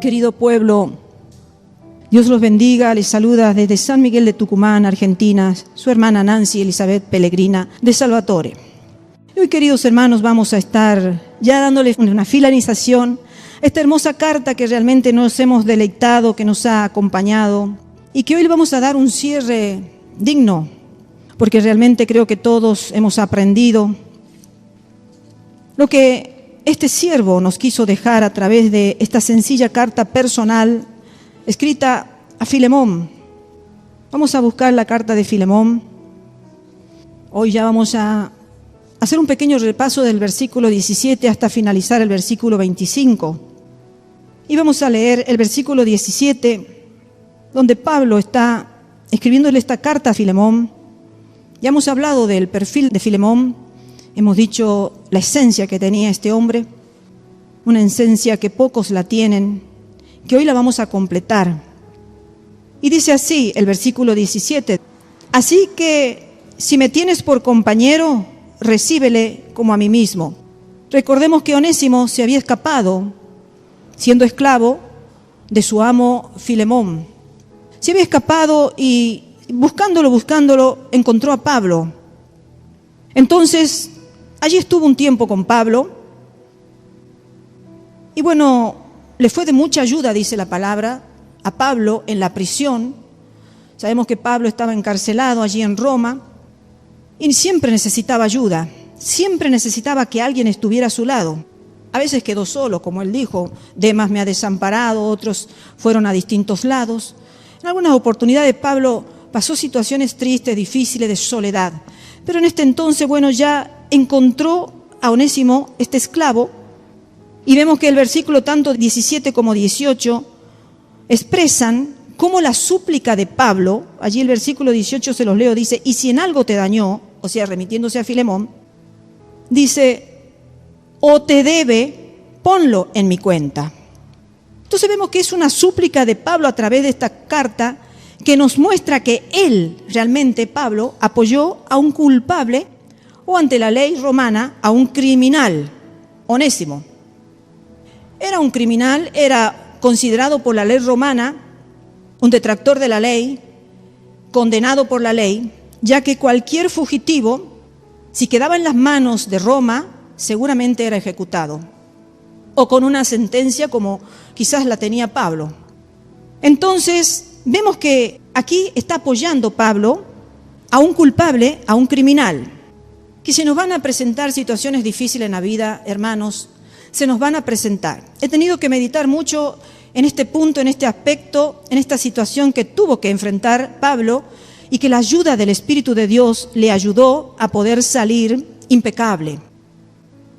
Querido pueblo, Dios los bendiga. Les saluda desde San Miguel de Tucumán, Argentina, su hermana Nancy Elizabeth Pellegrina de Salvatore. Hoy, queridos hermanos, vamos a estar ya dándoles una finalización a esta hermosa carta que realmente nos hemos deleitado, que nos ha acompañado y que hoy le vamos a dar un cierre digno, porque realmente creo que todos hemos aprendido lo que este siervo nos quiso dejar a través de esta sencilla carta personal escrita a Filemón. Vamos a buscar la carta de Filemón. Hoy ya vamos a hacer un pequeño repaso del versículo 17 hasta finalizar el versículo 25. Y vamos a leer el versículo 17, donde Pablo está escribiéndole esta carta a Filemón. Ya hemos hablado del perfil de Filemón. Hemos dicho la esencia que tenía este hombre, una esencia que pocos la tienen, que hoy la vamos a completar. Y dice así el versículo 17: así que si me tienes por compañero, recíbele como a mí mismo. Recordemos que Onésimo se había escapado, siendo esclavo de su amo Filemón. Se había escapado y buscándolo, encontró a Pablo. Entonces, allí estuvo un tiempo con Pablo y bueno, le fue de mucha ayuda, dice la palabra, a Pablo en la prisión. Sabemos que Pablo estaba encarcelado allí en Roma y siempre necesitaba ayuda, siempre necesitaba que alguien estuviera a su lado. A veces quedó solo, como él dijo, Demas me ha desamparado, otros fueron a distintos lados. En algunas oportunidades Pablo pasó situaciones tristes, difíciles, de soledad. Pero en este entonces, bueno, ya encontró a Onésimo, este esclavo, y vemos que el versículo tanto 17 como 18 expresan cómo la súplica de Pablo, allí el versículo 18 se los leo, dice: y si en algo te dañó, o sea, remitiéndose a Filemón, dice: o te debe, ponlo en mi cuenta. Entonces vemos que es una súplica de Pablo a través de esta carta que nos muestra que él, realmente Pablo, apoyó a un culpable o ante la ley romana a un criminal, Onésimo. Era un criminal, era considerado por la ley romana un detractor de la ley, condenado por la ley, ya que cualquier fugitivo, si quedaba en las manos de Roma, seguramente era ejecutado, o con una sentencia como quizás la tenía Pablo. Entonces, vemos que aquí está apoyando Pablo a un culpable, a un criminal, que se nos van a presentar situaciones difíciles en la vida, hermanos, se nos van a presentar. He tenido que meditar mucho en este punto, en este aspecto, en esta situación que tuvo que enfrentar Pablo y que la ayuda del Espíritu de Dios le ayudó a poder salir impecable.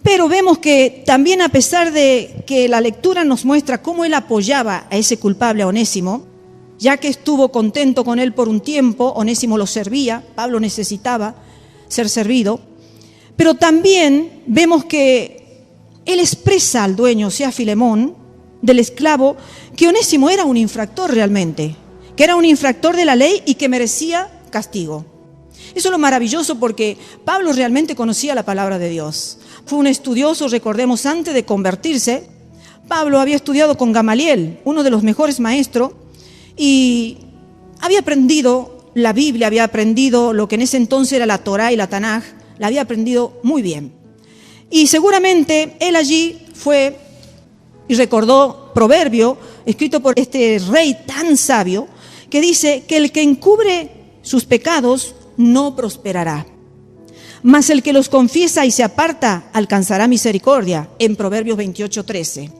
Pero vemos que también, a pesar de que la lectura nos muestra cómo él apoyaba a ese culpable, a Onésimo, ya que estuvo contento con él por un tiempo, Onésimo lo servía, Pablo necesitaba ser servido, pero también vemos que él expresa al dueño, o sea, Filemón, del esclavo, que Onésimo era un infractor realmente, que era un infractor de la ley y que merecía castigo. Eso es lo maravilloso, porque Pablo realmente conocía la palabra de Dios. Fue un estudioso, recordemos, antes de convertirse. Pablo había estudiado con Gamaliel, uno de los mejores maestros, y había aprendido la Biblia, había aprendido lo que en ese entonces era la Torá y la Tanaj, la había aprendido muy bien. Y seguramente él allí fue y recordó proverbio escrito por este rey tan sabio, que dice que el que encubre sus pecados no prosperará, mas el que los confiesa y se aparta alcanzará misericordia, en Proverbios 28:13.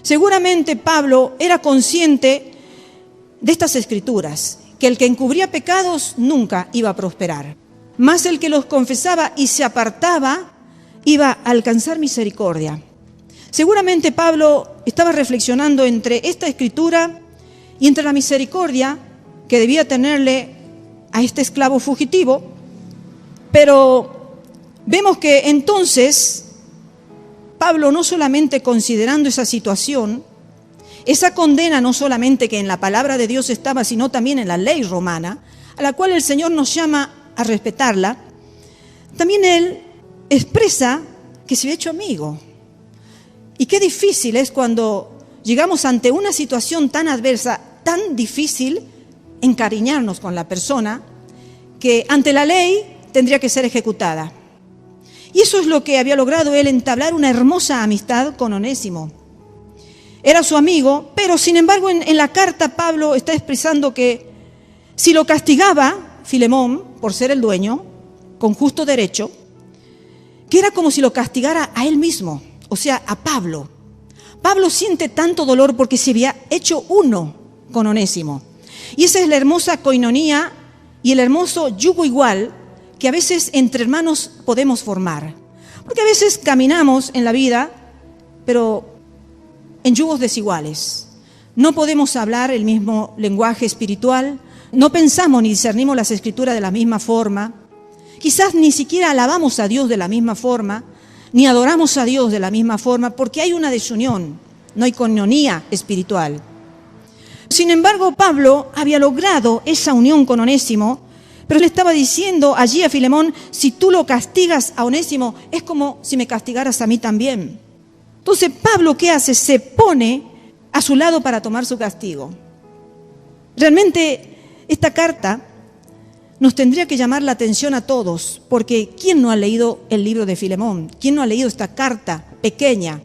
Seguramente Pablo era consciente de estas escrituras, que el que encubría pecados nunca iba a prosperar, mas el que los confesaba y se apartaba iba a alcanzar misericordia. Seguramente Pablo estaba reflexionando entre esta escritura y entre la misericordia que debía tenerle a este esclavo fugitivo, pero vemos que entonces Pablo, no solamente considerando esa situación, esa condena no solamente que en la palabra de Dios estaba, sino también en la ley romana, a la cual el Señor nos llama a respetarla, también él expresa que se había hecho amigo. Y qué difícil es cuando llegamos ante una situación tan adversa, tan difícil, encariñarnos con la persona que ante la ley tendría que ser ejecutada. Y eso es lo que había logrado él, entablar una hermosa amistad con Onésimo. Era su amigo, pero sin embargo en la carta Pablo está expresando que si lo castigaba Filemón por ser el dueño, con justo derecho, que era como si lo castigara a él mismo, o sea, a Pablo. Pablo siente tanto dolor porque se había hecho uno con Onésimo. Y esa es la hermosa coinonía y el hermoso yugo igual que a veces entre hermanos podemos formar. Porque a veces caminamos en la vida, pero en yugos desiguales. No podemos hablar el mismo lenguaje espiritual, no pensamos ni discernimos las escrituras de la misma forma, quizás ni siquiera alabamos a Dios de la misma forma, ni adoramos a Dios de la misma forma, porque hay una desunión, no hay coinonía espiritual. Sin embargo, Pablo había logrado esa unión con Onésimo, pero le estaba diciendo allí a Filemón, si tú lo castigas a Onésimo, es como si me castigaras a mí también. Entonces, Pablo, ¿qué hace? Se pone a su lado para tomar su castigo. Realmente, esta carta nos tendría que llamar la atención a todos, porque ¿quién no ha leído el libro de Filemón? ¿Quién no ha leído esta carta pequeña?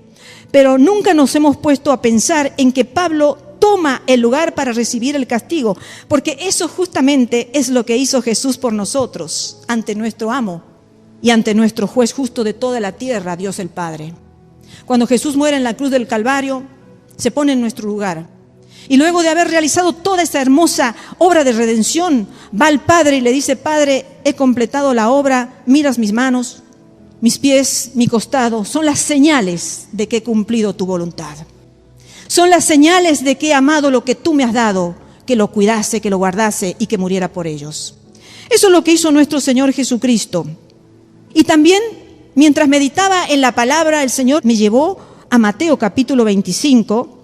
Pero nunca nos hemos puesto a pensar en que Pablo toma el lugar para recibir el castigo, porque eso justamente es lo que hizo Jesús por nosotros, ante nuestro amo y ante nuestro juez justo de toda la tierra, Dios el Padre. Cuando Jesús muere en la cruz del Calvario, se pone en nuestro lugar. Y luego de haber realizado toda esa hermosa obra de redención, va al Padre y le dice, Padre, he completado la obra, miras mis manos, mis pies, mi costado, son las señales de que he cumplido tu voluntad. Son las señales de que he amado lo que tú me has dado, que lo cuidase, que lo guardase y que muriera por ellos. Eso es lo que hizo nuestro Señor Jesucristo. Y también, mientras meditaba en la palabra, el Señor me llevó a Mateo capítulo 25,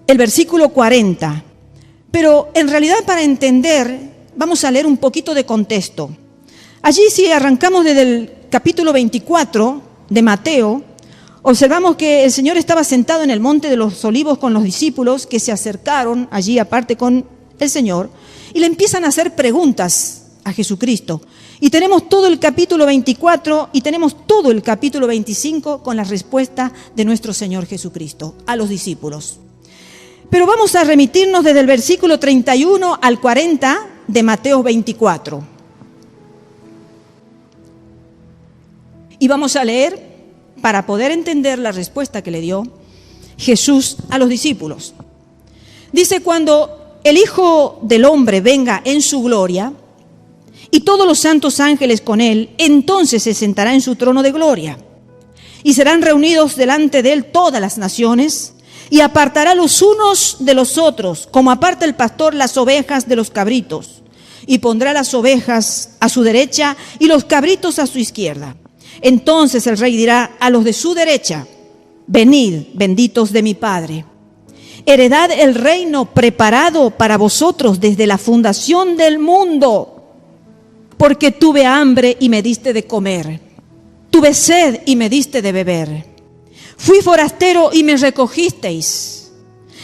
el versículo 40. Pero en realidad para entender, vamos a leer un poquito de contexto. Allí si arrancamos desde el capítulo 24 de Mateo, observamos que el Señor estaba sentado en el monte de los olivos con los discípulos que se acercaron allí aparte con el Señor y le empiezan a hacer preguntas a Jesucristo. Y tenemos todo el capítulo 24 y tenemos todo el capítulo 25 con la respuesta de nuestro Señor Jesucristo a los discípulos. Pero vamos a remitirnos desde el versículo 31 al 40 de Mateo 24. Y vamos a leer para poder entender la respuesta que le dio Jesús a los discípulos. Dice, cuando el Hijo del Hombre venga en su gloria y todos los santos ángeles con él, entonces se sentará en su trono de gloria y serán reunidos delante de él todas las naciones y apartará los unos de los otros, como aparta el pastor las ovejas de los cabritos, y pondrá las ovejas a su derecha y los cabritos a su izquierda. Entonces el rey dirá a los de su derecha, venid, benditos de mi Padre, heredad el reino preparado para vosotros desde la fundación del mundo, porque tuve hambre y me diste de comer, tuve sed y me diste de beber. Fui forastero y me recogisteis.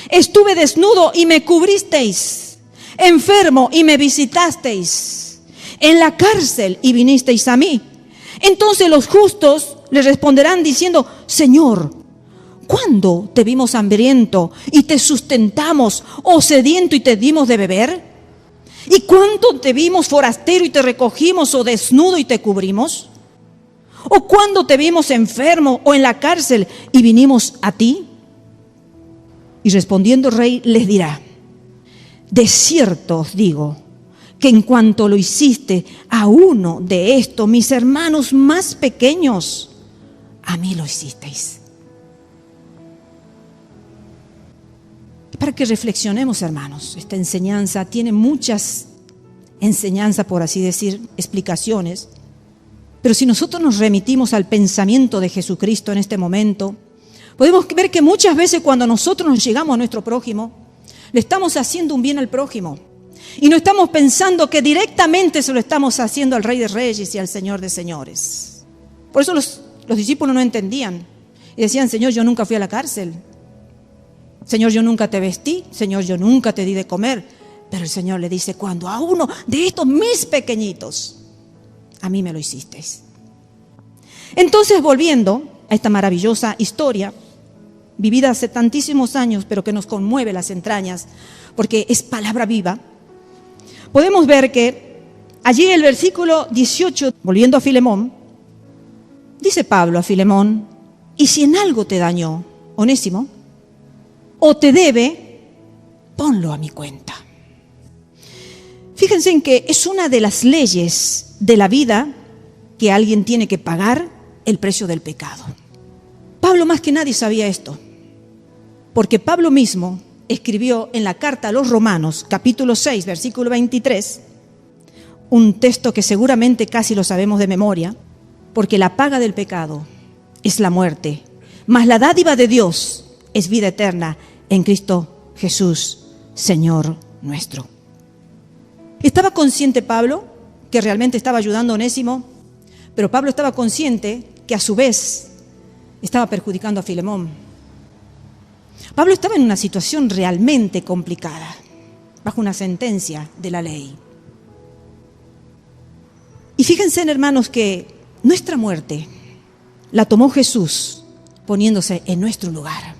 Estuve desnudo y me cubristeis. Enfermo y me visitasteis. En la cárcel y vinisteis a mí. Entonces los justos le responderán diciendo, Señor, ¿cuándo te vimos hambriento y te sustentamos, o sediento y te dimos de beber? ¿Y cuándo te vimos forastero y te recogimos, o desnudo y te cubrimos? ¿O cuándo te vimos enfermo o en la cárcel y vinimos a ti? Y respondiendo el rey les dirá, de cierto os digo, que en cuanto lo hiciste a uno de estos mis hermanos más pequeños, a mí lo hicisteis. Para que reflexionemos, hermanos, esta enseñanza tiene muchas enseñanzas, por así decir, explicaciones. Pero si nosotros nos remitimos al pensamiento de Jesucristo en este momento, podemos ver que muchas veces cuando nosotros nos llegamos a nuestro prójimo, le estamos haciendo un bien al prójimo. Y no estamos pensando que directamente se lo estamos haciendo al Rey de Reyes y al Señor de Señores. Por eso los discípulos no entendían. Y decían, Señor, yo nunca fui a la cárcel. Señor, yo nunca te vestí, Señor, yo nunca te di de comer. Pero el Señor le dice, cuando a uno de estos mis pequeñitos, a mí me lo hicisteis. Entonces, volviendo a esta maravillosa historia, vivida hace tantísimos años, pero que nos conmueve las entrañas, porque es palabra viva, podemos ver que allí en el versículo 18, volviendo a Filemón, dice Pablo a Filemón, y si en algo te dañó, Onésimo, o te debe, ponlo a mi cuenta. Fíjense en que es una de las leyes de la vida que alguien tiene que pagar el precio del pecado. Pablo más que nadie sabía esto, porque Pablo mismo escribió en la carta a los Romanos, capítulo 6, versículo 23, un texto que seguramente casi lo sabemos de memoria, porque la paga del pecado es la muerte, mas la dádiva de Dios es vida eterna en Cristo Jesús, Señor nuestro. ¿Estaba consciente Pablo que realmente estaba ayudando a Onésimo? Pero Pablo estaba consciente que a su vez estaba perjudicando a Filemón. Pablo estaba en una situación realmente complicada, bajo una sentencia de la ley. Y fíjense, hermanos, que nuestra muerte la tomó Jesús poniéndose en nuestro lugar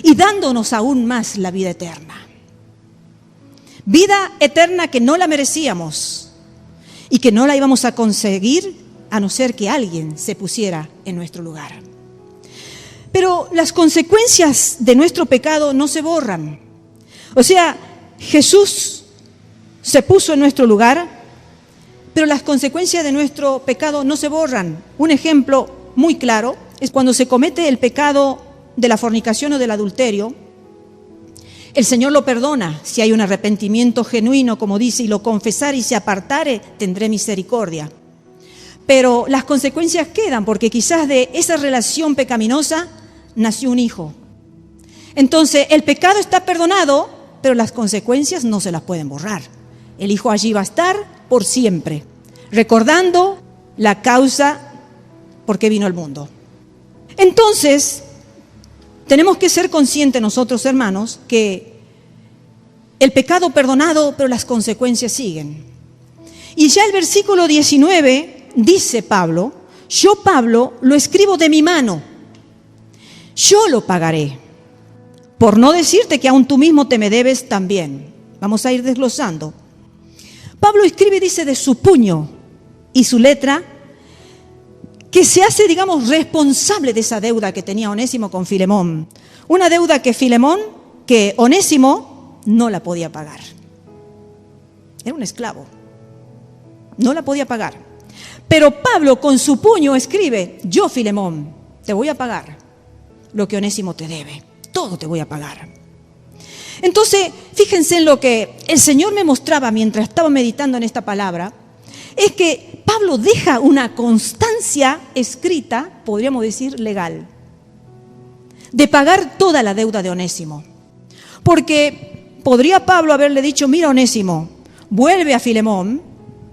y dándonos aún más la vida eterna. Vida eterna que no la merecíamos y que no la íbamos a conseguir a no ser que alguien se pusiera en nuestro lugar. Pero las consecuencias de nuestro pecado no se borran. O sea, Jesús se puso en nuestro lugar, pero las consecuencias de nuestro pecado no se borran. Un ejemplo muy claro es cuando se comete el pecado de la fornicación o del adulterio. El Señor lo perdona si hay un arrepentimiento genuino, como dice, y lo confesare y se apartare, tendré misericordia. Pero las consecuencias quedan, porque quizás de esa relación pecaminosa nació un hijo. Entonces, el pecado está perdonado, pero las consecuencias no se las pueden borrar. El hijo allí va a estar por siempre, recordando la causa por qué vino al mundo. Entonces, tenemos que ser conscientes nosotros, hermanos, que el pecado perdonado, pero las consecuencias siguen. Y ya el versículo 19 dice Pablo, yo Pablo lo escribo de mi mano, yo lo pagaré, por no decirte que aún tú mismo te me debes también. Vamos a ir desglosando. Pablo escribe, dice, de su puño y su letra, que se hace, digamos, responsable de esa deuda que tenía Onésimo con Filemón. Una deuda que Onésimo no la podía pagar. Era un esclavo. No la podía pagar. Pero Pablo con su puño escribe, yo Filemón, te voy a pagar lo que Onésimo te debe. Todo te voy a pagar. Entonces, fíjense en lo que el Señor me mostraba mientras estaba meditando en esta palabra, es que Pablo deja una constancia escrita, podríamos decir legal, de pagar toda la deuda de Onésimo. Porque podría Pablo haberle dicho, mira Onésimo, vuelve a Filemón,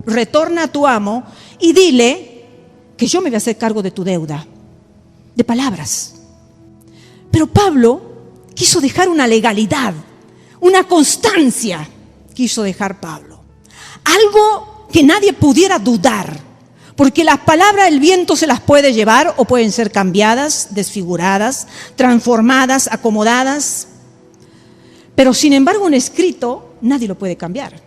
retorna a tu amo y dile que yo me voy a hacer cargo de tu deuda. De palabras. Pero Pablo quiso dejar una legalidad, una constancia, quiso dejar Pablo. Algo que nadie pudiera dudar, porque las palabras el viento se las puede llevar o pueden ser cambiadas, desfiguradas, transformadas, acomodadas. Pero sin embargo un escrito nadie lo puede cambiar.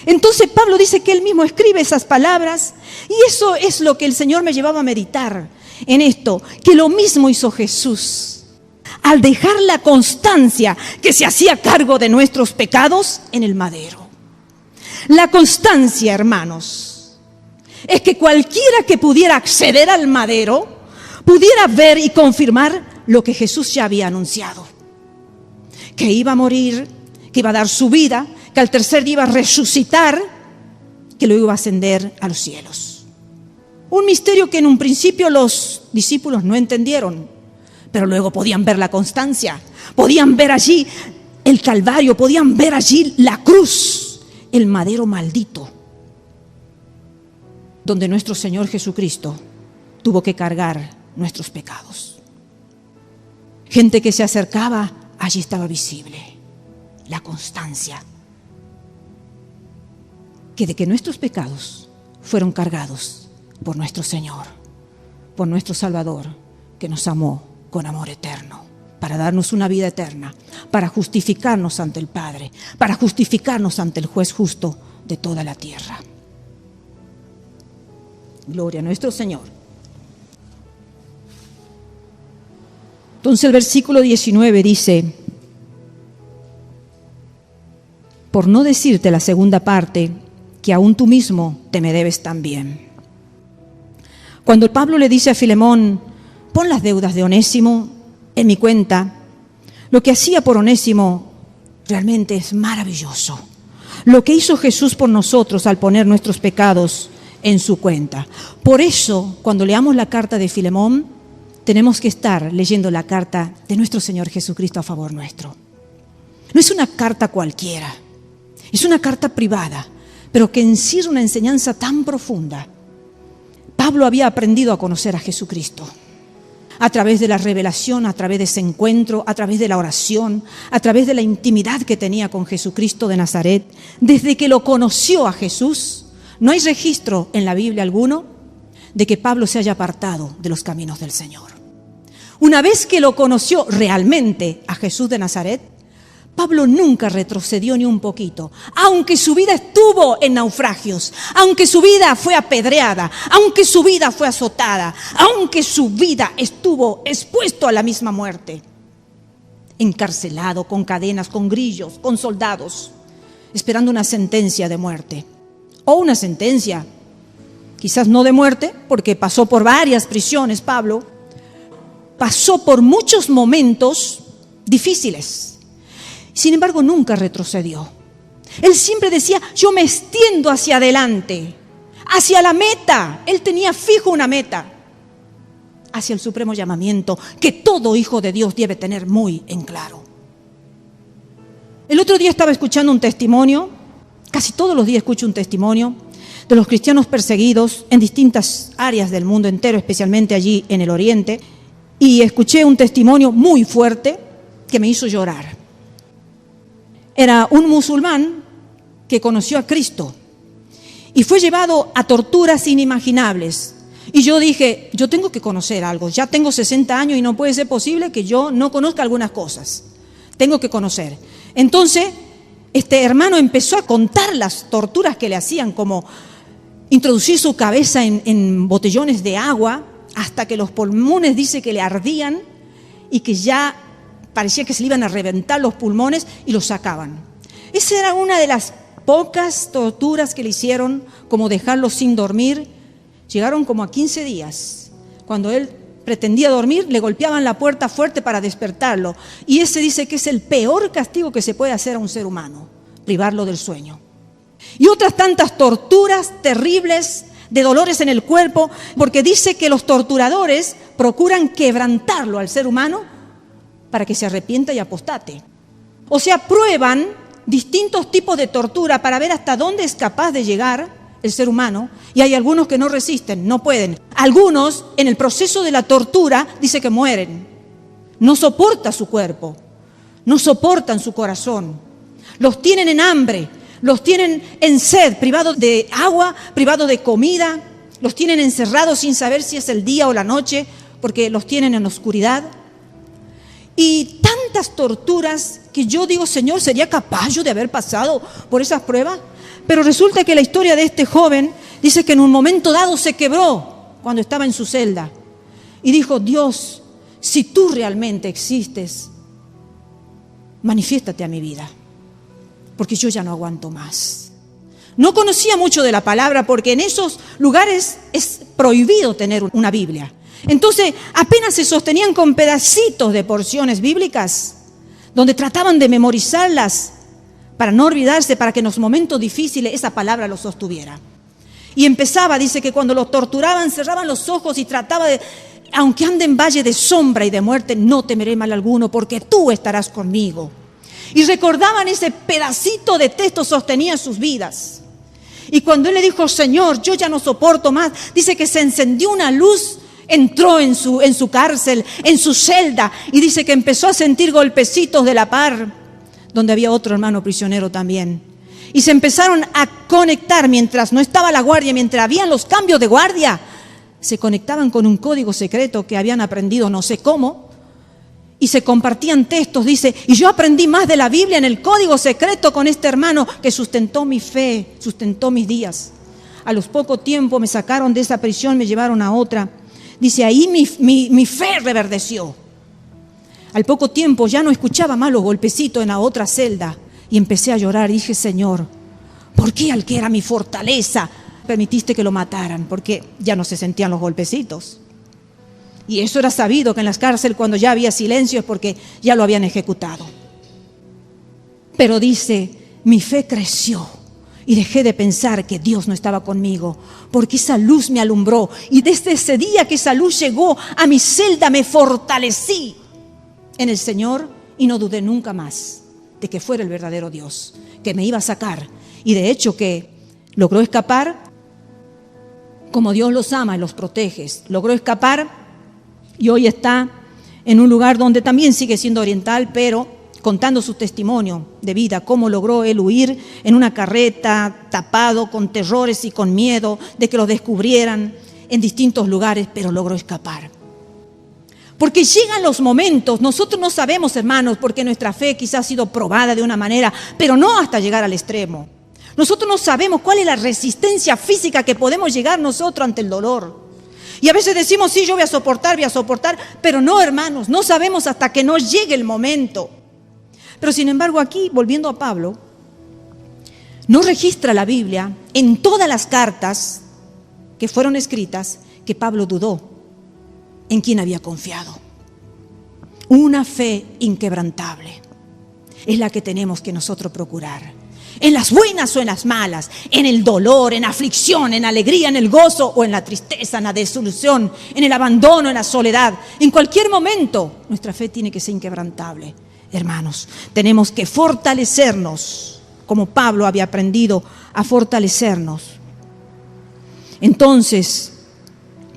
Entonces Pablo dice que él mismo escribe esas palabras y eso es lo que el Señor me llevaba a meditar en esto, que lo mismo hizo Jesús. Al dejar la constancia que se hacía cargo de nuestros pecados en el madero. La constancia, hermanos, es que cualquiera que pudiera acceder al madero pudiera ver y confirmar lo que Jesús ya había anunciado. Que iba a morir, que iba a dar su vida, que al tercer día iba a resucitar, que lo iba a ascender a los cielos. Un misterio que en un principio los discípulos no entendieron. Pero luego podían ver la constancia, podían ver allí el Calvario, podían ver allí la cruz, el madero maldito, donde nuestro Señor Jesucristo tuvo que cargar nuestros pecados. gente que se acercaba, allí estaba visible la constancia de que nuestros pecados fueron cargados por nuestro Señor, por nuestro Salvador, que nos amó con amor eterno, para darnos una vida eterna, para justificarnos ante el Padre, para justificarnos ante el juez justo de toda la tierra. Gloria a nuestro Señor. Entonces el versículo 19 dice, por no decirte la segunda parte, que aún tú mismo te me debes también. Cuando Pablo le dice a Filemón, pon las deudas de Onésimo en mi cuenta, lo que hacía por Onésimo realmente es maravilloso. Lo que hizo Jesús por nosotros al poner nuestros pecados en su cuenta. Por eso, cuando leamos la carta de Filemón, tenemos que estar leyendo la carta de nuestro Señor Jesucristo a favor nuestro. No es una carta cualquiera, es una carta privada, pero que encierra una enseñanza tan profunda. Pablo había aprendido a conocer a Jesucristo a través de la revelación, a través de ese encuentro, a través de la oración, a través de la intimidad que tenía con Jesucristo de Nazaret. Desde que lo conoció a Jesús, no hay registro en la Biblia alguno de que Pablo se haya apartado de los caminos del Señor. Una vez que lo conoció realmente a Jesús de Nazaret, Pablo nunca retrocedió ni un poquito, aunque su vida estuvo en naufragios, aunque su vida fue apedreada, aunque su vida fue azotada, aunque su vida estuvo expuesto a la misma muerte, encarcelado, con cadenas, con grillos, con soldados, esperando una sentencia de muerte, o una sentencia, quizás no de muerte, porque pasó por varias prisiones. Pablo pasó por muchos momentos difíciles. Sin embargo, nunca retrocedió. Él siempre decía, yo me extiendo hacia adelante, hacia la meta. Él tenía fijo una meta, hacia el supremo llamamiento que todo hijo de Dios debe tener muy en claro. El otro día estaba escuchando un testimonio, casi todos los días escucho un testimonio de los cristianos perseguidos en distintas áreas del mundo entero, especialmente allí en el Oriente, y escuché un testimonio muy fuerte que me hizo llorar. Era un musulmán que conoció a Cristo y fue llevado a torturas inimaginables. Y yo dije, yo tengo que conocer algo. Ya tengo 60 años y no puede ser posible que yo no conozca algunas cosas. Tengo que conocer. Entonces, este hermano empezó a contar las torturas que le hacían, como introducir su cabeza en botellones de agua hasta que los pulmones, dice, que le ardían y que ya parecía que se le iban a reventar los pulmones y los sacaban. Esa era una de las pocas torturas que le hicieron, como dejarlo sin dormir. Llegaron como a 15 días. Cuando él pretendía dormir, le golpeaban la puerta fuerte para despertarlo. Y ese dice que es el peor castigo que se puede hacer a un ser humano, privarlo del sueño. Y otras tantas torturas terribles, de dolores en el cuerpo, porque dice que los torturadores procuran quebrantarlo al ser humano para que se arrepienta y apostate. O sea, prueban distintos tipos de tortura para ver hasta dónde es capaz de llegar el ser humano, y hay algunos que no resisten, no pueden. Algunos, en el proceso de la tortura, dice que mueren. No soporta su cuerpo, no soportan su corazón. Los tienen en hambre, los tienen en sed, privados de agua, privados de comida, los tienen encerrados sin saber si es el día o la noche, porque los tienen en oscuridad. Y tantas torturas que yo digo, Señor, ¿sería capaz yo de haber pasado por esas pruebas? Pero resulta que la historia de este joven dice que en un momento dado se quebró cuando estaba en su celda y dijo, Dios, si tú realmente existes, manifiéstate a mi vida, porque yo ya no aguanto más. No conocía mucho de la palabra, porque en esos lugares es prohibido tener una Biblia. Entonces apenas se sostenían con pedacitos de porciones bíblicas, donde trataban de memorizarlas para no olvidarse, para que en los momentos difíciles esa palabra los sostuviera. Y empezaba, dice que cuando los torturaban cerraban los ojos y trataba de, aunque ande en valle de sombra y de muerte, no temeré mal alguno, porque tú estarás conmigo. Y recordaban ese pedacito de texto, sostenía sus vidas. Y cuando él le dijo, Señor, yo ya no soporto más, dice que se encendió una luz Entró en su cárcel, en su celda, y dice que empezó a sentir golpecitos de la par, donde había otro hermano prisionero también. Y se empezaron a conectar mientras no estaba la guardia, mientras habían los cambios de guardia. Se conectaban con un código secreto que habían aprendido no sé cómo, y se compartían textos, dice, y yo aprendí más de la Biblia en el código secreto con este hermano que sustentó mi fe, sustentó mis días. A los poco tiempo me sacaron de esa prisión, me llevaron a otra. Dice, ahí mi fe reverdeció. Al poco tiempo ya no escuchaba más los golpecitos en la otra celda y empecé a llorar. Dije, Señor, ¿por qué al que era mi fortaleza permitiste que lo mataran? Porque ya no se sentían los golpecitos. Y eso era sabido, que en las cárceles cuando ya había silencio es porque ya lo habían ejecutado. Pero dice, mi fe creció. Y dejé de pensar que Dios no estaba conmigo, porque esa luz me alumbró. Y desde ese día que esa luz llegó a mi celda, me fortalecí en el Señor y no dudé nunca más de que fuera el verdadero Dios, que me iba a sacar. Y de hecho que logró escapar como Dios los ama y los protege. Logró escapar y hoy está en un lugar donde también sigue siendo oriental, pero contando su testimonio de vida, cómo logró él huir en una carreta, tapado, con terrores y con miedo de que lo descubrieran en distintos lugares, pero logró escapar. Porque llegan los momentos, nosotros no sabemos, hermanos, porque nuestra fe quizás ha sido probada de una manera, pero no hasta llegar al extremo. Nosotros no sabemos cuál es la resistencia física que podemos llegar nosotros ante el dolor. Y a veces decimos, sí, yo voy a soportar, pero no, hermanos, no sabemos hasta que no llegue el momento. Pero sin embargo aquí, volviendo a Pablo, no registra la Biblia en todas las cartas que fueron escritas que Pablo dudó en quién había confiado. Una fe inquebrantable es la que tenemos que nosotros procurar. En las buenas o en las malas, en el dolor, en la aflicción, en la alegría, en el gozo o en la tristeza, en la desilusión, en el abandono, en la soledad. En cualquier momento, nuestra fe tiene que ser inquebrantable. Hermanos, tenemos que fortalecernos, como Pablo había aprendido a fortalecernos. Entonces,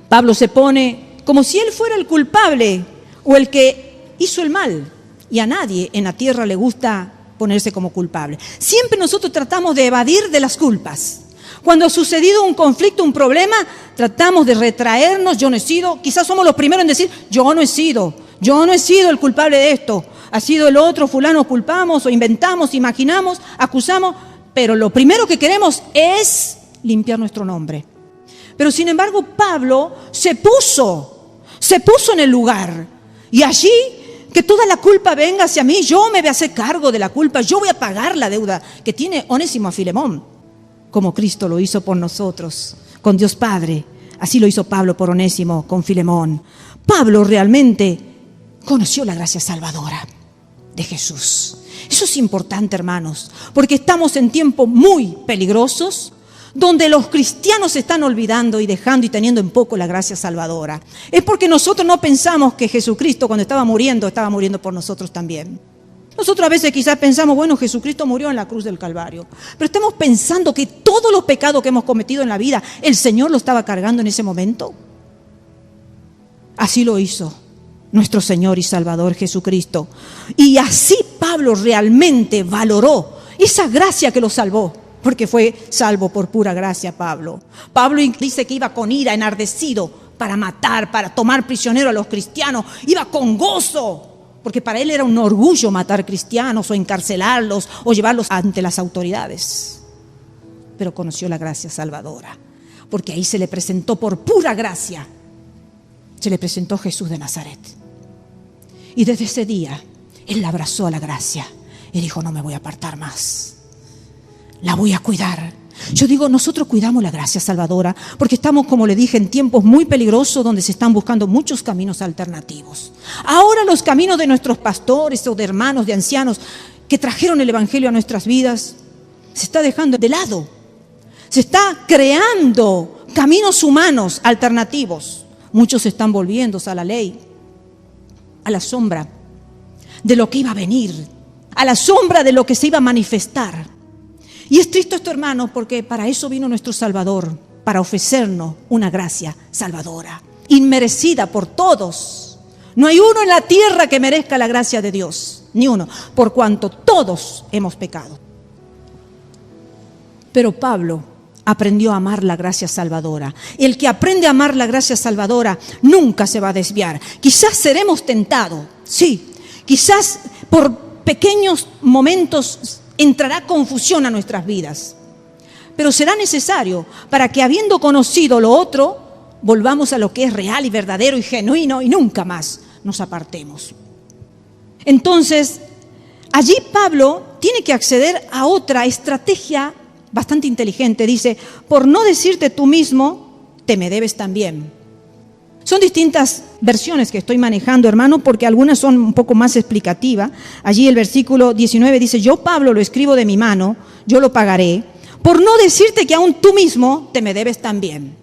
Pablo se pone como si él fuera el culpable o el que hizo el mal. Y a nadie en la tierra le gusta ponerse como culpable. Siempre nosotros tratamos de evadir de las culpas. Cuando ha sucedido un conflicto, un problema, tratamos de retraernos. Yo no he sido, quizás somos los primeros en decir, yo no he sido el culpable de esto. Ha sido el otro, fulano, culpamos o inventamos, imaginamos, acusamos, pero lo primero que queremos es limpiar nuestro nombre. Pero sin embargo, Pablo se puso en el lugar. Y allí, que toda la culpa venga hacia mí, yo me voy a hacer cargo de la culpa, yo voy a pagar la deuda que tiene Onésimo a Filemón, como Cristo lo hizo por nosotros, con Dios Padre. Así lo hizo Pablo por Onésimo, con Filemón. Pablo realmente conoció la gracia salvadora de Jesús. Eso es importante, hermanos, porque estamos en tiempos muy peligrosos donde los cristianos se están olvidando y dejando y teniendo en poco la gracia salvadora. Es porque nosotros no pensamos que Jesucristo cuando estaba muriendo por nosotros también. Nosotros a veces quizás pensamos, bueno, Jesucristo murió en la cruz del Calvario, pero estamos pensando que todos los pecados que hemos cometido en la vida, el Señor lo estaba cargando en ese momento. Así lo hizo nuestro Señor y Salvador Jesucristo. Y así Pablo realmente valoró esa gracia que lo salvó, porque fue salvo por pura gracia Pablo. Pablo dice que iba con ira, enardecido, para matar, para tomar prisionero a los cristianos. Iba con gozo, porque para él era un orgullo matar cristianos o encarcelarlos o llevarlos ante las autoridades. Pero conoció la gracia salvadora, porque ahí se le presentó por pura gracia. Se le presentó Jesús de Nazaret. Y desde ese día, él abrazó a la gracia y dijo, no me voy a apartar más. La voy a cuidar. Yo digo, nosotros cuidamos la gracia salvadora porque estamos, como le dije, en tiempos muy peligrosos donde se están buscando muchos caminos alternativos. Ahora los caminos de nuestros pastores o de hermanos, de ancianos que trajeron el evangelio a nuestras vidas, se está dejando de lado. Se está creando caminos humanos alternativos. Muchos se están volviendo a la ley, a la sombra de lo que iba a venir, a la sombra de lo que se iba a manifestar. Y es triste esto, hermanos, porque para eso vino nuestro Salvador, para ofrecernos una gracia salvadora. inmerecida por todos. No hay uno en la tierra que merezca la gracia de Dios, ni uno, por cuanto todos hemos pecado. Pero Pablo aprendió a amar la gracia salvadora. El que aprende a amar la gracia salvadora nunca se va a desviar. Quizás seremos tentados, sí. Quizás por pequeños momentos entrará confusión a nuestras vidas. Pero será necesario para que, habiendo conocido lo otro, volvamos a lo que es real y verdadero y genuino y nunca más nos apartemos. Entonces, allí Pablo tiene que acceder a otra estrategia bastante inteligente. Dice, por no decirte tú mismo, te me debes también. Son distintas versiones que estoy manejando, hermano, porque algunas son un poco más explicativas. Allí el versículo 19 dice, yo Pablo lo escribo de mi mano, yo lo pagaré, por no decirte que aún tú mismo te me debes también.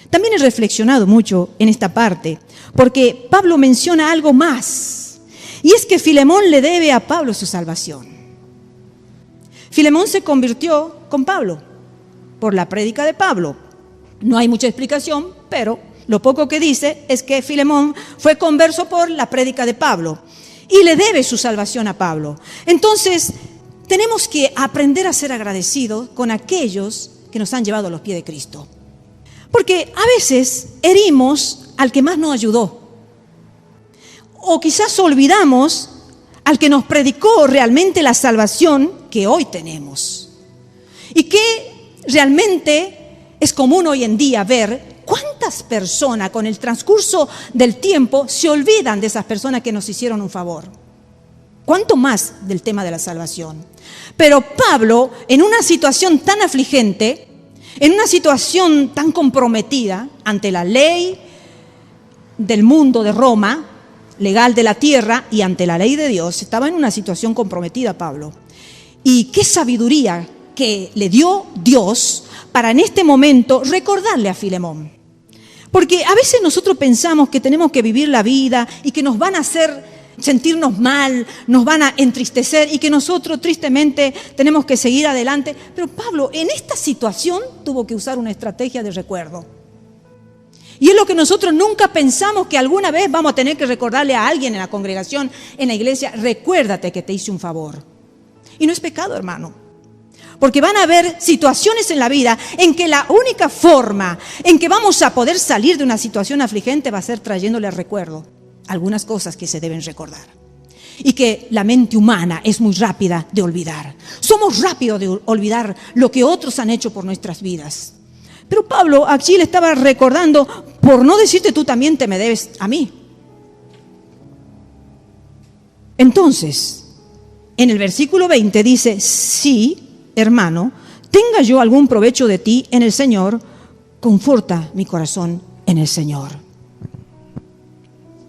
También he reflexionado mucho en esta parte, porque Pablo menciona algo más, y es que Filemón le debe a Pablo su salvación. Filemón se convirtió con Pablo por la prédica de Pablo. No hay mucha explicación, pero lo poco que dice es que Filemón fue converso por la prédica de Pablo y le debe su salvación a Pablo. Entonces, tenemos que aprender a ser agradecidos con aquellos que nos han llevado a los pies de Cristo. Porque a veces herimos al que más nos ayudó. O quizás olvidamos al que nos predicó realmente la salvación que hoy tenemos. Y que realmente es común hoy en día ver cuántas personas con el transcurso del tiempo se olvidan de esas personas que nos hicieron un favor. ¿Cuánto más del tema de la salvación? Pero Pablo, en una situación tan afligente, en una situación tan comprometida ante la ley del mundo de Roma, legal de la tierra, y ante la ley de Dios, estaba en una situación comprometida Pablo. Y qué sabiduría que le dio Dios para en este momento recordarle a Filemón. Porque a veces nosotros pensamos que tenemos que vivir la vida y que nos van a hacer sentirnos mal, nos van a entristecer y que nosotros tristemente tenemos que seguir adelante. Pero Pablo en esta situación tuvo que usar una estrategia de recuerdo. Y es lo que nosotros nunca pensamos, que alguna vez vamos a tener que recordarle a alguien en la congregación, en la iglesia, recuérdate que te hice un favor. Y no es pecado, hermano. Porque van a haber situaciones en la vida en que la única forma en que vamos a poder salir de una situación afligente va a ser trayéndole recuerdo algunas cosas que se deben recordar. Y que la mente humana es muy rápida de olvidar. Somos rápidos de olvidar lo que otros han hecho por nuestras vidas. Pero Pablo aquí le estaba recordando, por no decirte tú también te me debes a mí. Entonces, en el versículo 20 dice, sí, hermano, tenga yo algún provecho de ti en el Señor, conforta mi corazón en el Señor.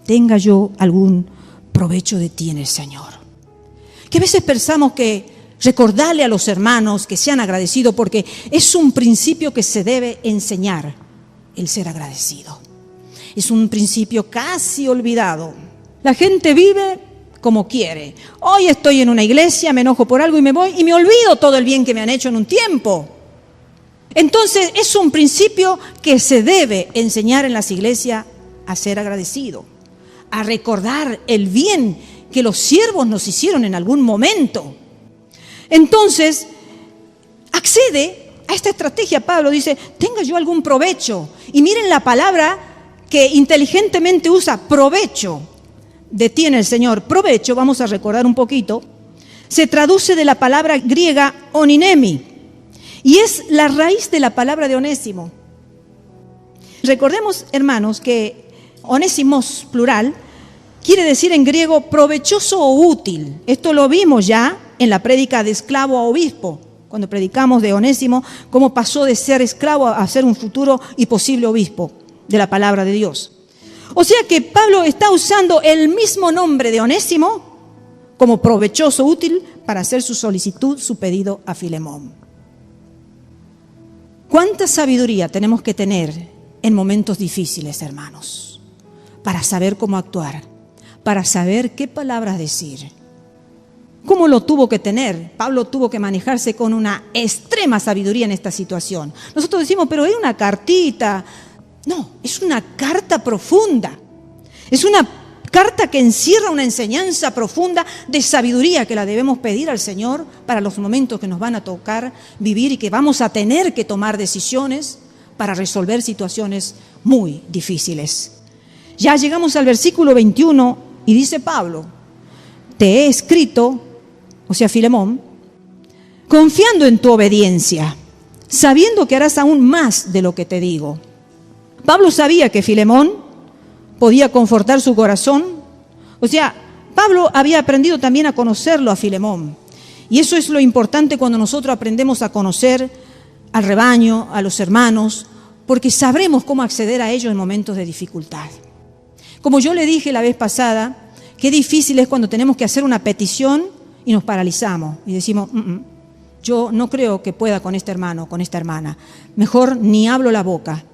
Tenga yo algún provecho de ti en el Señor. Que a veces pensamos que recordarle a los hermanos que sean agradecidos, porque es un principio que se debe enseñar, el ser agradecido. Es un principio casi olvidado. La gente vive como quiere. Hoy estoy en una iglesia, me enojo por algo y me voy y me olvido todo el bien que me han hecho en un tiempo. Entonces es un principio que se debe enseñar en las iglesias, a ser agradecido, a recordar el bien que los siervos nos hicieron en algún momento. Entonces, accede a esta estrategia. Pablo dice, tenga yo algún provecho. Y miren la palabra que inteligentemente usa, provecho de ti en el Señor. Provecho, vamos a recordar un poquito, se traduce de la palabra griega oninemi y es la raíz de la palabra de Onésimo. Recordemos, hermanos, que onésimos, plural, quiere decir en griego provechoso o útil. Esto lo vimos ya en la prédica de esclavo a obispo, cuando predicamos de Onésimo, cómo pasó de ser esclavo a ser un futuro y posible obispo de la palabra de Dios. O sea que Pablo está usando el mismo nombre de Onésimo como provechoso, útil, para hacer su solicitud, su pedido a Filemón. ¿Cuánta sabiduría tenemos que tener en momentos difíciles, hermanos? Para saber cómo actuar, para saber qué palabras decir. ¿Cómo lo tuvo que tener? Pablo tuvo que manejarse con una extrema sabiduría en esta situación. Nosotros decimos, pero es una cartita. No, es una carta profunda. Es una carta que encierra una enseñanza profunda de sabiduría que la debemos pedir al Señor para los momentos que nos van a tocar vivir y que vamos a tener que tomar decisiones para resolver situaciones muy difíciles. Ya llegamos al versículo 21 y dice Pablo: te he escrito, o sea, Filemón, confiando en tu obediencia, sabiendo que harás aún más de lo que te digo. Pablo sabía que Filemón podía confortar su corazón. O sea, Pablo había aprendido también a conocerlo a Filemón. Y eso es lo importante cuando nosotros aprendemos a conocer al rebaño, a los hermanos, porque sabremos cómo acceder a ellos en momentos de dificultad. Como yo le dije la vez pasada, qué difícil es cuando tenemos que hacer una petición y nos paralizamos y decimos, yo no creo que pueda con este hermano, con esta hermana. Mejor ni abro la boca.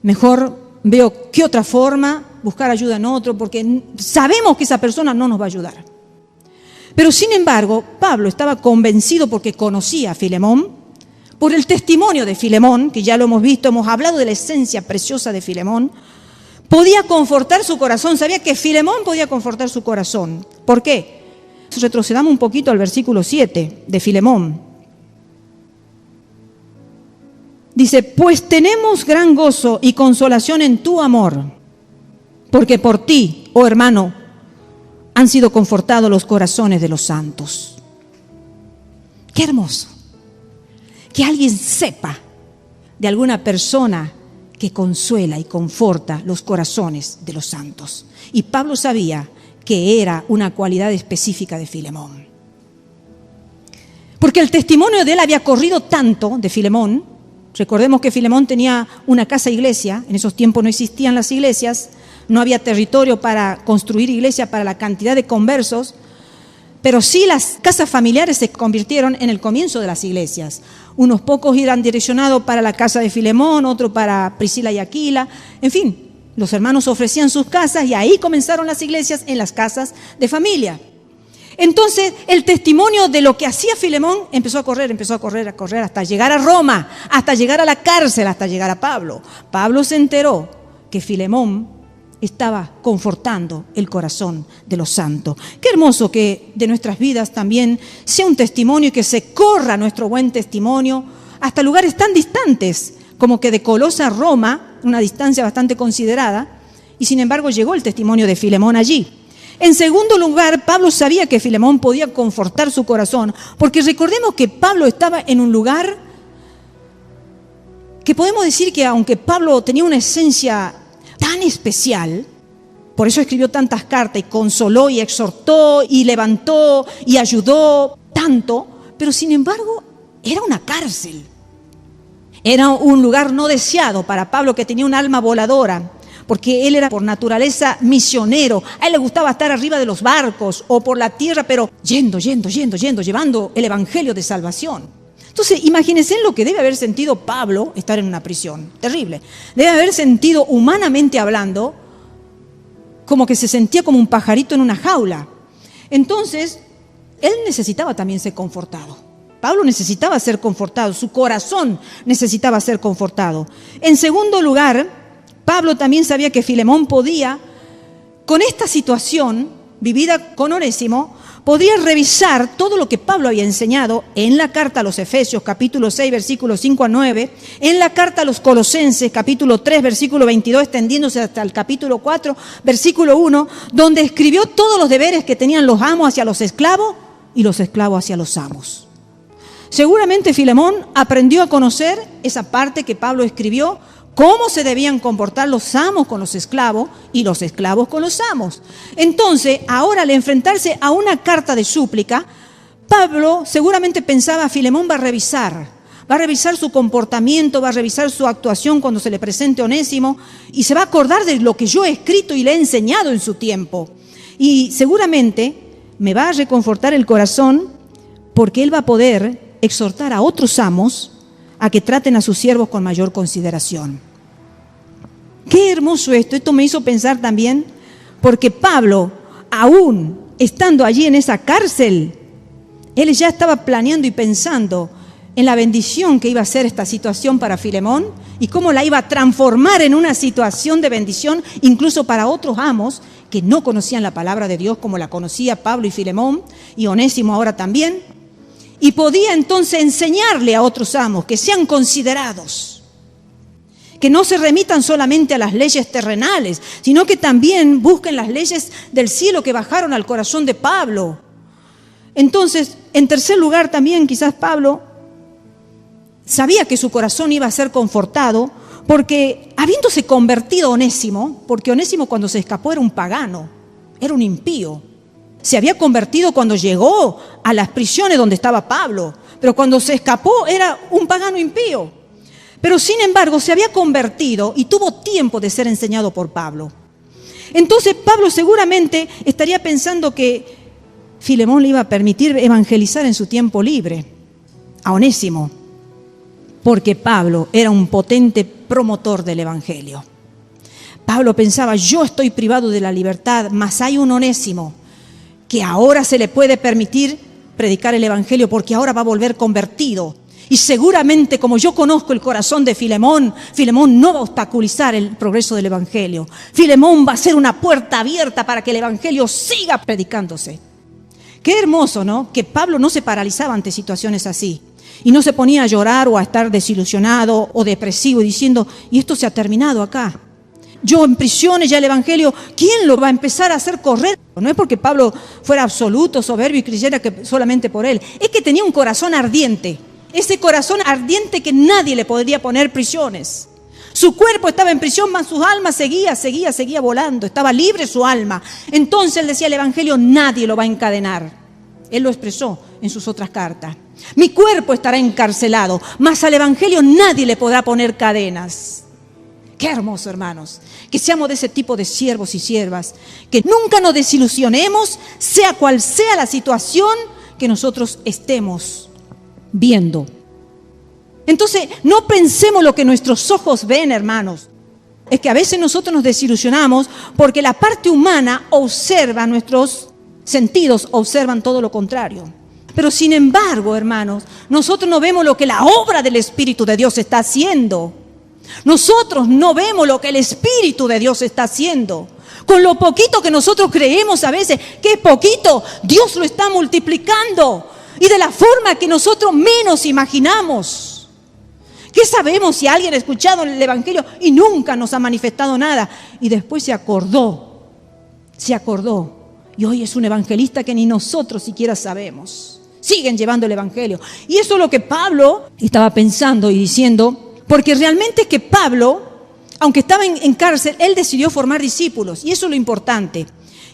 Mejor veo qué otra forma, buscar ayuda en otro, porque sabemos que esa persona no nos va a ayudar. Pero sin embargo, Pablo estaba convencido porque conocía a Filemón, por el testimonio de Filemón, que ya lo hemos visto, hemos hablado de la esencia preciosa de Filemón, podía confortar su corazón, sabía que Filemón podía confortar su corazón. ¿Por qué? Retrocedamos un poquito al versículo 7 de Filemón. Dice, pues tenemos gran gozo y consolación en tu amor, porque por ti, oh hermano, han sido confortados los corazones de los santos. Qué hermoso que alguien sepa de alguna persona que consuela y conforta los corazones de los santos. Y Pablo sabía que era una cualidad específica de Filemón. Porque el testimonio de él había corrido tanto de Filemón. Recordemos que Filemón tenía una casa iglesia, en esos tiempos no existían las iglesias, no había territorio para construir iglesia para la cantidad de conversos, pero sí las casas familiares se convirtieron en el comienzo de las iglesias. Unos pocos eran direccionados para la casa de Filemón, otro para Priscila y Aquila, en fin, los hermanos ofrecían sus casas y ahí comenzaron las iglesias en las casas de familia. Entonces, el testimonio de lo que hacía Filemón empezó a correr hasta llegar a Roma, hasta llegar a la cárcel, hasta llegar a Pablo. Pablo se enteró que Filemón estaba confortando el corazón de los santos. Qué hermoso que de nuestras vidas también sea un testimonio y que se corra nuestro buen testimonio hasta lugares tan distantes como que de Colosa a Roma, una distancia bastante considerada, y sin embargo llegó el testimonio de Filemón allí. En segundo lugar, Pablo sabía que Filemón podía confortar su corazón, porque recordemos que Pablo estaba en un lugar que podemos decir que aunque Pablo tenía una esencia tan especial, por eso escribió tantas cartas y consoló y exhortó y levantó y ayudó tanto, pero sin embargo era una cárcel. Era un lugar no deseado para Pablo, que tenía un alma voladora, porque él era por naturaleza misionero. A él le gustaba estar arriba de los barcos o por la tierra, pero yendo, llevando el evangelio de salvación. Entonces, imagínense lo que debe haber sentido Pablo estar en una prisión. Terrible. Debe haber sentido, humanamente hablando, como que se sentía como un pajarito en una jaula. Entonces, él necesitaba también ser confortado. Pablo necesitaba ser confortado, su corazón necesitaba ser confortado. En segundo lugar, Pablo también sabía que Filemón podía, con esta situación vivida con Onésimo, podría revisar todo lo que Pablo había enseñado en la carta a los Efesios, capítulo 6, versículos 5 a 9, en la carta a los Colosenses, capítulo 3, versículo 22, extendiéndose hasta el capítulo 4, versículo 1, donde escribió todos los deberes que tenían los amos hacia los esclavos y los esclavos hacia los amos. Seguramente Filemón aprendió a conocer esa parte que Pablo escribió, cómo se debían comportar los amos con los esclavos y los esclavos con los amos. Entonces, ahora al enfrentarse a una carta de súplica, Pablo seguramente pensaba, Filemón va a revisar su comportamiento, va a revisar su actuación cuando se le presente Onésimo y se va a acordar de lo que yo he escrito y le he enseñado en su tiempo. Y seguramente me va a reconfortar el corazón porque él va a poder exhortar a otros amos a que traten a sus siervos con mayor consideración. Qué hermoso esto me hizo pensar también, porque Pablo, aún estando allí en esa cárcel, él ya estaba planeando y pensando, en la bendición que iba a ser esta situación para Filemón y cómo la iba a transformar en una situación de bendición incluso para otros amos que no conocían la palabra de Dios como la conocía Pablo y Filemón y Onésimo ahora también. Y podía entonces enseñarle a otros amos que sean considerados, que no se remitan solamente a las leyes terrenales, sino que también busquen las leyes del cielo que bajaron al corazón de Pablo. Entonces, en tercer lugar también quizás Pablo sabía que su corazón iba a ser confortado porque habiéndose convertido Onésimo, porque Onésimo cuando se escapó era un pagano, era un impío. Se había convertido cuando llegó a las prisiones donde estaba Pablo, pero cuando se escapó era un pagano impío. Pero sin embargo se había convertido y tuvo tiempo de ser enseñado por Pablo. Entonces Pablo seguramente estaría pensando que Filemón le iba a permitir evangelizar en su tiempo libre a Onésimo, porque Pablo era un potente promotor del evangelio. Pablo pensaba, yo estoy privado de la libertad, mas hay un Onésimo que ahora se le puede permitir predicar el evangelio porque ahora va a volver convertido. Y seguramente, como yo conozco el corazón de Filemón, Filemón no va a obstaculizar el progreso del evangelio. Filemón va a ser una puerta abierta para que el evangelio siga predicándose. Qué hermoso, ¿no? Que Pablo no se paralizaba ante situaciones así. Y no se ponía a llorar o a estar desilusionado o depresivo diciendo, y esto se ha terminado acá. Yo en prisiones, ya el evangelio, ¿quién lo va a empezar a hacer correr? No es porque Pablo fuera absoluto, soberbio y creyera que solamente por él. Es que tenía un corazón ardiente. Ese corazón ardiente que nadie le podría poner prisiones. Su cuerpo estaba en prisión, mas su alma seguía volando. Estaba libre su alma. Entonces él decía, el evangelio nadie lo va a encadenar. Él lo expresó en sus otras cartas. Mi cuerpo estará encarcelado, mas al evangelio nadie le podrá poner cadenas. Qué hermoso, hermanos, que seamos de ese tipo de siervos y siervas, que nunca nos desilusionemos, sea cual sea la situación que nosotros estemos viendo. Entonces, no pensemos lo que nuestros ojos ven, hermanos. Es que a veces nosotros nos desilusionamos porque la parte humana observa, nuestros sentidos observan todo lo contrario. Pero sin embargo, hermanos, nosotros no vemos lo que la obra del Espíritu de Dios está haciendo. Nosotros no vemos lo que el Espíritu de Dios está haciendo. Con lo poquito que nosotros creemos a veces que es poquito, Dios lo está multiplicando. Y de la forma que nosotros menos imaginamos. ¿Qué sabemos si alguien ha escuchado el Evangelio y nunca nos ha manifestado nada? Y después se acordó. Y hoy es un evangelista que ni nosotros siquiera sabemos. Siguen llevando el Evangelio. Y eso es lo que Pablo estaba pensando y diciendo. Porque realmente es que Pablo, aunque estaba en cárcel, él decidió formar discípulos. Y eso es lo importante.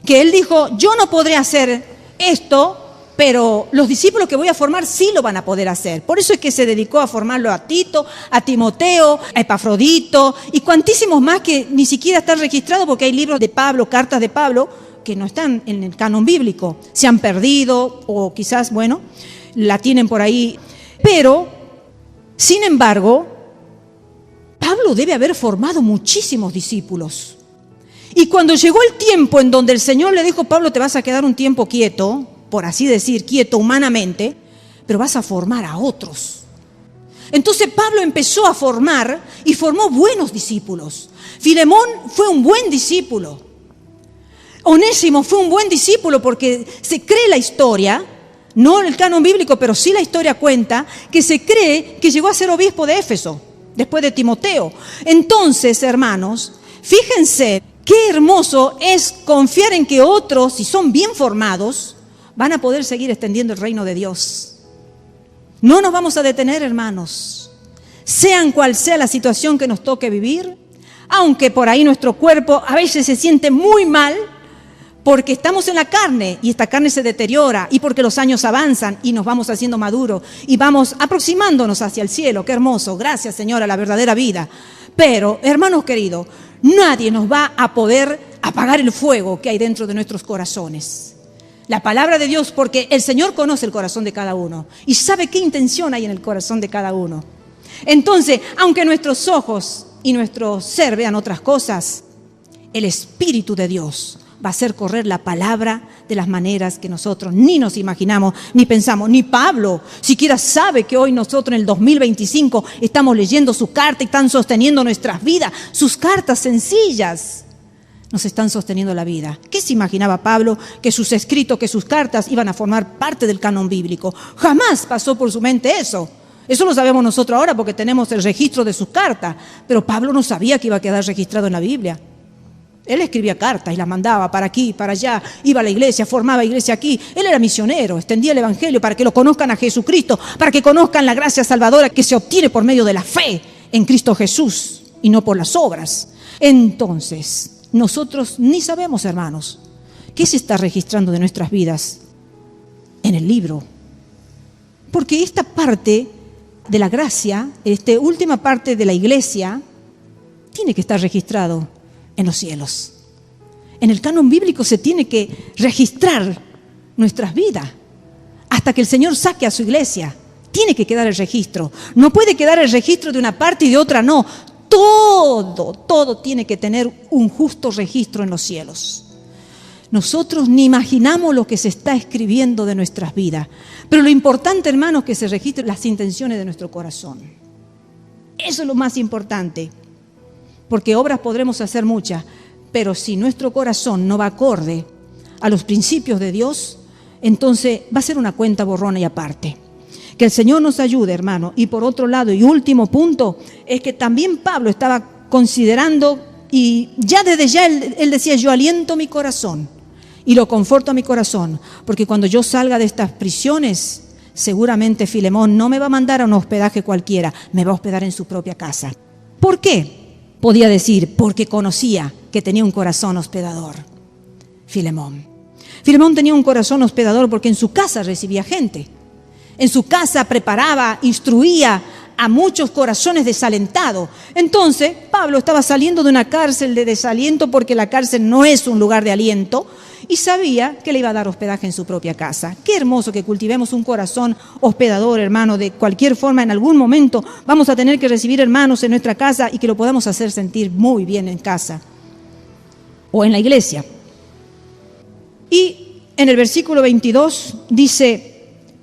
Que él dijo, yo no podré hacer esto, pero los discípulos que voy a formar sí lo van a poder hacer. Por eso es que se dedicó a formarlo a Tito, a Timoteo, a Epafrodito y cuantísimos más que ni siquiera están registrados porque hay libros de Pablo, cartas de Pablo, que no están en el canon bíblico. Se han perdido o quizás, la tienen por ahí. Pero, sin embargo, Pablo debe haber formado muchísimos discípulos. Y cuando llegó el tiempo en donde el Señor le dijo, Pablo, te vas a quedar un tiempo quieto, por así decir, quieto humanamente, pero vas a formar a otros. Entonces Pablo empezó a formar y formó buenos discípulos. Filemón fue un buen discípulo. Onésimo fue un buen discípulo porque se cree la historia, no el canon bíblico, pero sí la historia cuenta, que se cree que llegó a ser obispo de Éfeso, después de Timoteo. Entonces, hermanos, fíjense qué hermoso es confiar en que otros, si son bien formados, van a poder seguir extendiendo el reino de Dios. No nos vamos a detener, hermanos. Sean cual sea la situación que nos toque vivir, aunque por ahí nuestro cuerpo a veces se siente muy mal, porque estamos en la carne y esta carne se deteriora y porque los años avanzan y nos vamos haciendo maduros y vamos aproximándonos hacia el cielo. Qué hermoso, gracias Señor a la verdadera vida. Pero, hermanos queridos, nadie nos va a poder apagar el fuego que hay dentro de nuestros corazones. La palabra de Dios, porque el Señor conoce el corazón de cada uno y sabe qué intención hay en el corazón de cada uno. Entonces, aunque nuestros ojos y nuestro ser vean otras cosas, el Espíritu de Dios va a hacer correr la palabra de las maneras que nosotros ni nos imaginamos, ni pensamos. Ni Pablo siquiera sabe que hoy nosotros en el 2025 estamos leyendo su carta y están sosteniendo nuestras vidas. Sus cartas sencillas nos están sosteniendo la vida. ¿Qué se imaginaba Pablo? Que sus escritos, que sus cartas iban a formar parte del canon bíblico. Jamás pasó por su mente eso. Eso lo sabemos nosotros ahora porque tenemos el registro de sus cartas. Pero Pablo no sabía que iba a quedar registrado en la Biblia. Él escribía cartas y las mandaba para aquí, para allá, iba a la iglesia, formaba iglesia aquí. Él era misionero, extendía el evangelio para que lo conozcan a Jesucristo, para que conozcan la gracia salvadora que se obtiene por medio de la fe en Cristo Jesús y no por las obras. Entonces, nosotros ni sabemos, hermanos, qué se está registrando de nuestras vidas en el libro. Porque esta parte de la gracia, esta última parte de la iglesia, tiene que estar registrado en los cielos. En el canon bíblico se tiene que registrar nuestras vidas hasta que el Señor saque a su iglesia. Tiene que quedar el registro. No puede quedar el registro de una parte y de otra no. Todo tiene que tener un justo registro en los cielos. Nosotros ni imaginamos lo que se está escribiendo de nuestras vidas. Pero lo importante, hermanos, es que se registren las intenciones de nuestro corazón. Eso es lo más importante. Porque obras podremos hacer muchas, pero si nuestro corazón no va acorde a los principios de Dios, entonces va a ser una cuenta borrona y aparte. Que el Señor nos ayude, hermano. Y por otro lado, y último punto, es que también Pablo estaba considerando, y ya desde ya él decía, yo aliento mi corazón y lo conforto a mi corazón, porque cuando yo salga de estas prisiones, seguramente Filemón no me va a mandar a un hospedaje cualquiera, me va a hospedar en su propia casa. ¿Por qué? Podía decir, porque conocía que tenía un corazón hospedador. Filemón tenía un corazón hospedador porque en su casa recibía gente. En su casa preparaba, instruía a muchos corazones desalentados. Entonces, Pablo estaba saliendo de una cárcel de desaliento porque la cárcel no es un lugar de aliento y sabía que le iba a dar hospedaje en su propia casa. Qué hermoso que cultivemos un corazón hospedador, hermano. De cualquier forma, en algún momento vamos a tener que recibir hermanos en nuestra casa y que lo podamos hacer sentir muy bien en casa o en la iglesia. Y en el versículo 22 dice,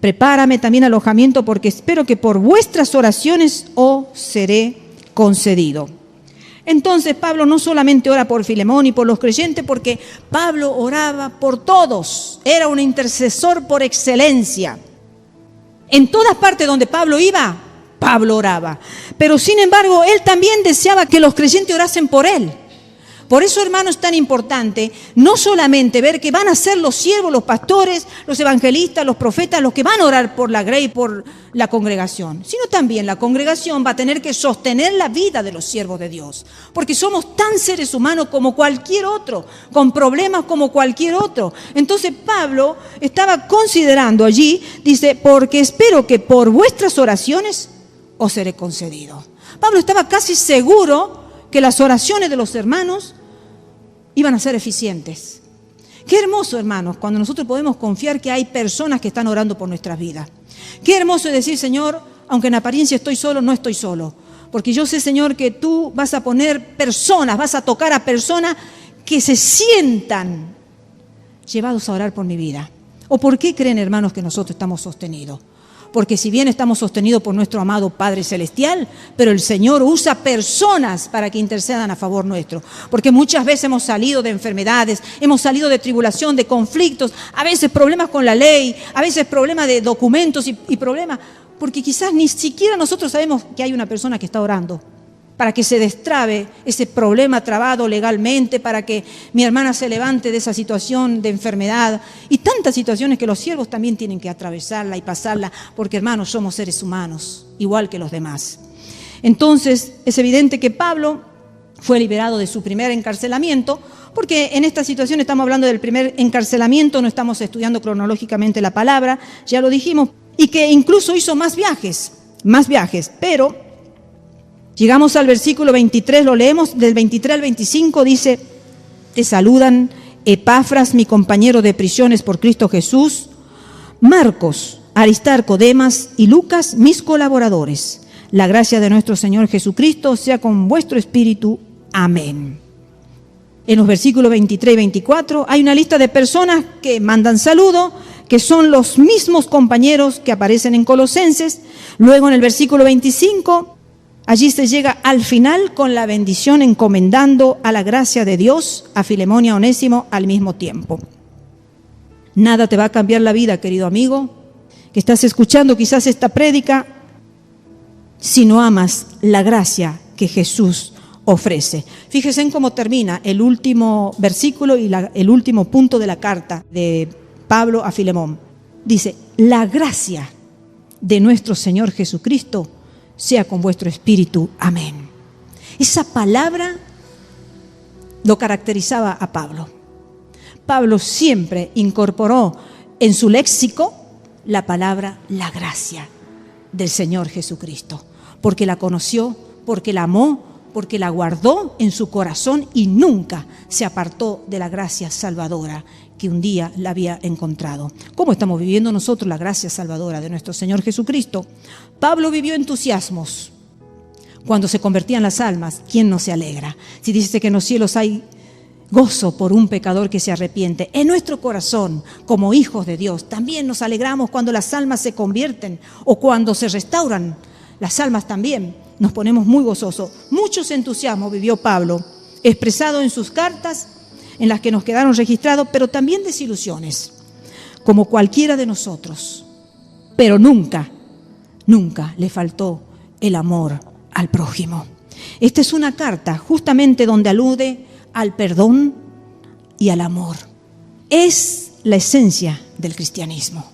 prepárame también alojamiento porque espero que por vuestras oraciones os seré concedido. Entonces Pablo no solamente ora por Filemón y por los creyentes, porque Pablo oraba por todos. Era un intercesor por excelencia. En todas partes donde Pablo iba, Pablo oraba. Pero sin embargo, él también deseaba que los creyentes orasen por él. Por eso, hermano, es tan importante no solamente ver que van a ser los siervos, los pastores, los evangelistas, los profetas, los que van a orar por la grey y por la congregación, sino también la congregación va a tener que sostener la vida de los siervos de Dios, porque somos tan seres humanos como cualquier otro, con problemas como cualquier otro. Entonces Pablo estaba considerando allí, dice, porque espero que por vuestras oraciones os seré concedido. Pablo estaba casi seguro que las oraciones de los hermanos iban a ser eficientes. Qué hermoso, hermanos, cuando nosotros podemos confiar que hay personas que están orando por nuestras vidas. Qué hermoso es decir, Señor, aunque en apariencia estoy solo, no estoy solo. Porque yo sé, Señor, que tú vas a poner personas, vas a tocar a personas que se sientan llevados a orar por mi vida. ¿O por qué creen, hermanos, que nosotros estamos sostenidos? Porque si bien estamos sostenidos por nuestro amado Padre Celestial, pero el Señor usa personas para que intercedan a favor nuestro. Porque muchas veces hemos salido de enfermedades, hemos salido de tribulación, de conflictos, a veces problemas con la ley, a veces problemas de documentos y problemas, porque quizás ni siquiera nosotros sabemos que hay una persona que está orando para que se destrabe ese problema trabado legalmente, para que mi hermana se levante de esa situación de enfermedad y tantas situaciones que los siervos también tienen que atravesarla y pasarla, porque hermanos, somos seres humanos, igual que los demás. Entonces, es evidente que Pablo fue liberado de su primer encarcelamiento, porque en esta situación estamos hablando del primer encarcelamiento, no estamos estudiando cronológicamente la palabra, ya lo dijimos, y que incluso hizo más viajes, pero llegamos al versículo 23, lo leemos del 23 al 25, dice, te saludan Epafras, mi compañero de prisiones por Cristo Jesús, Marcos, Aristarco, Demas y Lucas, mis colaboradores. La gracia de nuestro Señor Jesucristo sea con vuestro espíritu. Amén. En los versículos 23 y 24 hay una lista de personas que mandan saludo, que son los mismos compañeros que aparecen en Colosenses. Luego en el versículo 25, allí se llega al final con la bendición encomendando a la gracia de Dios a Filemón y a Onésimo al mismo tiempo. Nada te va a cambiar la vida, querido amigo, que estás escuchando quizás esta prédica, si no amas la gracia que Jesús ofrece. Fíjense en cómo termina el último versículo y el último punto de la carta de Pablo a Filemón. Dice, la gracia de nuestro Señor Jesucristo sea con vuestro espíritu. Amén. Esa palabra lo caracterizaba a Pablo. Pablo siempre incorporó en su léxico la palabra la gracia del Señor Jesucristo, porque la conoció, porque la amó, porque la guardó en su corazón y nunca se apartó de la gracia salvadora que un día la había encontrado. ¿Cómo estamos viviendo nosotros la gracia salvadora de nuestro Señor Jesucristo? Pablo vivió entusiasmos cuando se convertían las almas. ¿Quién no se alegra? Si dice que en los cielos hay gozo por un pecador que se arrepiente, en nuestro corazón, como hijos de Dios, también nos alegramos cuando las almas se convierten o cuando se restauran las almas también. Nos ponemos muy gozosos. Muchos entusiasmos vivió Pablo, expresado en sus cartas, en las que nos quedaron registrados, pero también desilusiones, como cualquiera de nosotros. Pero nunca le faltó el amor al prójimo. Esta es una carta justamente donde alude al perdón y al amor. Es la esencia del cristianismo,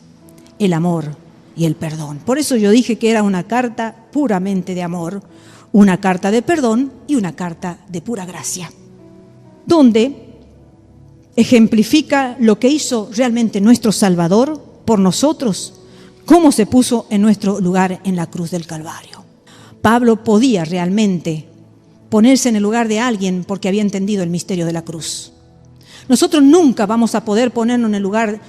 el amor y el perdón. Por eso yo dije que era una carta puramente de amor, una carta de perdón y una carta de pura gracia, donde ejemplifica lo que hizo realmente nuestro Salvador por nosotros, cómo se puso en nuestro lugar en la cruz del Calvario. Pablo podía realmente ponerse en el lugar de alguien porque había entendido el misterio de la cruz. Nosotros nunca vamos a poder ponernos en el lugar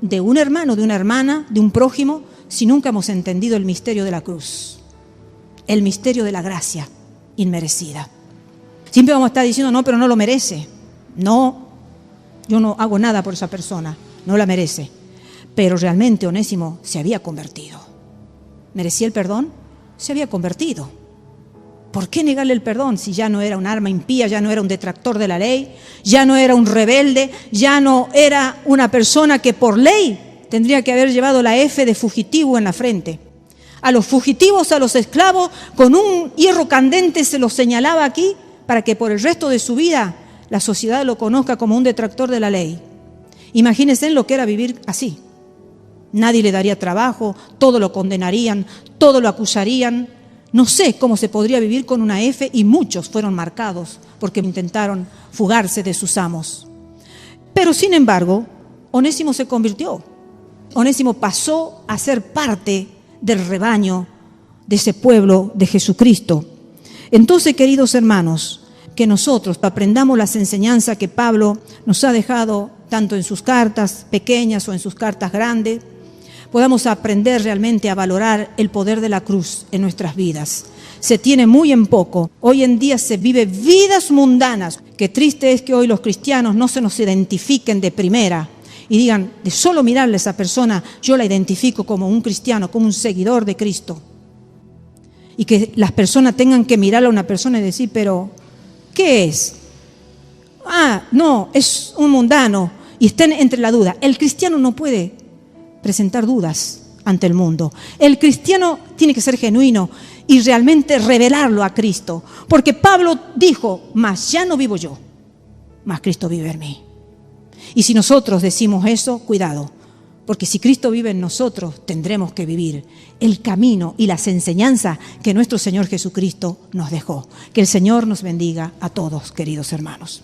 de un hermano, de una hermana, de un prójimo, si nunca hemos entendido el misterio de la cruz, el misterio de la gracia inmerecida. Siempre vamos a estar diciendo, no, pero no lo merece. No, yo no hago nada por esa persona, no la merece. Pero realmente Onésimo se había convertido. ¿Merecía el perdón? Se había convertido. ¿Por qué negarle el perdón si ya no era un alma impía, ya no era un detractor de la ley, ya no era un rebelde, ya no era una persona que por ley tendría que haber llevado la F de fugitivo en la frente? A los fugitivos, a los esclavos, con un hierro candente se los señalaba aquí para que por el resto de su vida la sociedad lo conozca como un detractor de la ley. Imagínense lo que era vivir así. Nadie le daría trabajo, todo lo condenarían, todo lo acusarían. No sé cómo se podría vivir con una F, y muchos fueron marcados porque intentaron fugarse de sus amos. Pero sin embargo, Onésimo se convirtió. Onésimo pasó a ser parte del rebaño de ese pueblo de Jesucristo. Entonces, queridos hermanos, que nosotros aprendamos las enseñanzas que Pablo nos ha dejado tanto en sus cartas pequeñas o en sus cartas grandes, podamos aprender realmente a valorar el poder de la cruz en nuestras vidas. Se tiene muy en poco. Hoy en día se vive vidas mundanas. Qué triste es que hoy los cristianos no se nos identifiquen de primera y digan, de solo mirarle a esa persona, yo la identifico como un cristiano, como un seguidor de Cristo. Y que las personas tengan que mirar a una persona y decir, pero ¿qué es? Ah, no, es un mundano. Y estén entre la duda. El cristiano no puede presentar dudas ante el mundo. El cristiano tiene que ser genuino y realmente revelarlo a Cristo. Porque Pablo dijo, mas ya no vivo yo, mas Cristo vive en mí. Y si nosotros decimos eso, cuidado. Porque si Cristo vive en nosotros, tendremos que vivir el camino y las enseñanzas que nuestro Señor Jesucristo nos dejó. Que el Señor nos bendiga a todos, queridos hermanos.